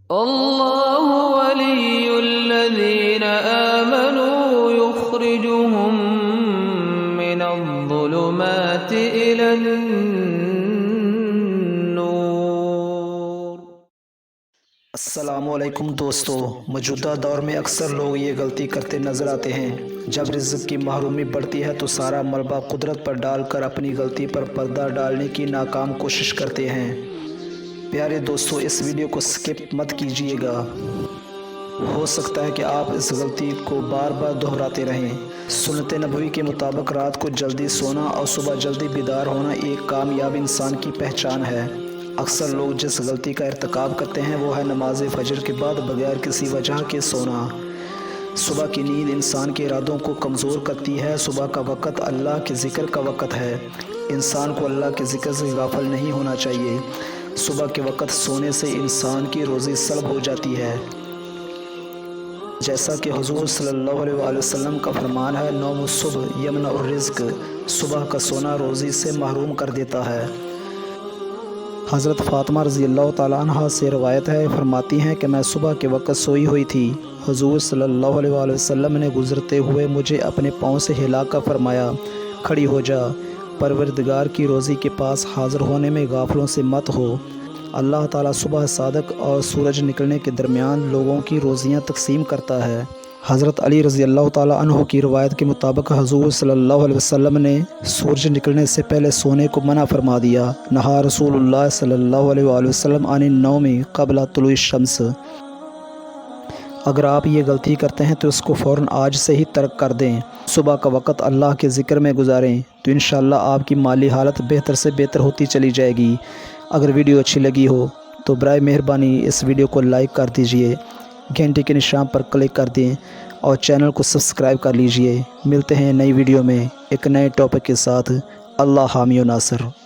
اللہ ولی الذین آمنوا یخرجهم من الظلمات الی النور۔ السلام علیکم دوستو، موجودہ دور میں اکثر لوگ یہ غلطی کرتے نظر آتے ہیں۔ جب رزق کی محرومی بڑھتی ہے تو سارا ملبہ قدرت پر ڈال کر اپنی غلطی پر پردہ ڈالنے کی ناکام کوشش کرتے ہیں۔ پیارے دوستو، اس ویڈیو کو سکپ مت کیجیے گا، ہو سکتا ہے کہ آپ اس غلطی کو بار بار دہراتے رہیں۔ سنت نبوی کے مطابق رات کو جلدی سونا اور صبح جلدی بیدار ہونا ایک کامیاب انسان کی پہچان ہے۔ اکثر لوگ جس غلطی کا ارتکاب کرتے ہیں وہ ہے نماز فجر کے بعد بغیر کسی وجہ کے سونا۔ صبح کی نیند انسان کے ارادوں کو کمزور کرتی ہے۔ صبح کا وقت اللہ کے ذکر کا وقت ہے۔ انسان کو اللہ کے ذکر سے غافل نہیں ہونا چاہیے۔ صبح کے وقت سونے سے انسان کی روزی سلب ہو جاتی ہے، جیسا کہ حضور صلی اللہ علیہ وآلہ وسلم کا فرمان ہے، نوم الصبح یمنع الرزق، صبح کا سونا روزی سے محروم کر دیتا ہے۔ حضرت فاطمہ رضی اللہ تعالیٰ عنہ سے روایت ہے، فرماتی ہیں کہ میں صبح کے وقت سوئی ہوئی تھی، حضور صلی اللہ علیہ وآلہ وسلم نے گزرتے ہوئے مجھے اپنے پاؤں سے ہلا کر فرمایا، کھڑی ہو جا، پروردگار کی روزی کے پاس حاضر ہونے میں غافلوں سے مت ہو۔ اللہ تعالیٰ صبح صادق اور سورج نکلنے کے درمیان لوگوں کی روزیاں تقسیم کرتا ہے۔ حضرت علی رضی اللہ تعالیٰ عنہ کی روایت کے مطابق حضور صلی اللہ علیہ وسلم نے سورج نکلنے سے پہلے سونے کو منع فرما دیا۔ نہا رسول اللہ صلی اللہ علیہ وآلہ وسلم عن النوم قبل طلوع الشمس۔ اگر آپ یہ غلطی کرتے ہیں تو اس کو فوراً آج سے ہی ترک کر دیں۔ صبح کا وقت اللہ کے ذکر میں گزاریں تو انشاءاللہ آپ کی مالی حالت بہتر سے بہتر ہوتی چلی جائے گی۔ اگر ویڈیو اچھی لگی ہو تو برائے مہربانی اس ویڈیو کو لائک کر دیجئے، گھنٹے کے نشان پر کلک کر دیں اور چینل کو سبسکرائب کر لیجئے۔ ملتے ہیں نئی ویڈیو میں ایک نئے ٹاپک کے ساتھ۔ اللہ حامی و ناصر۔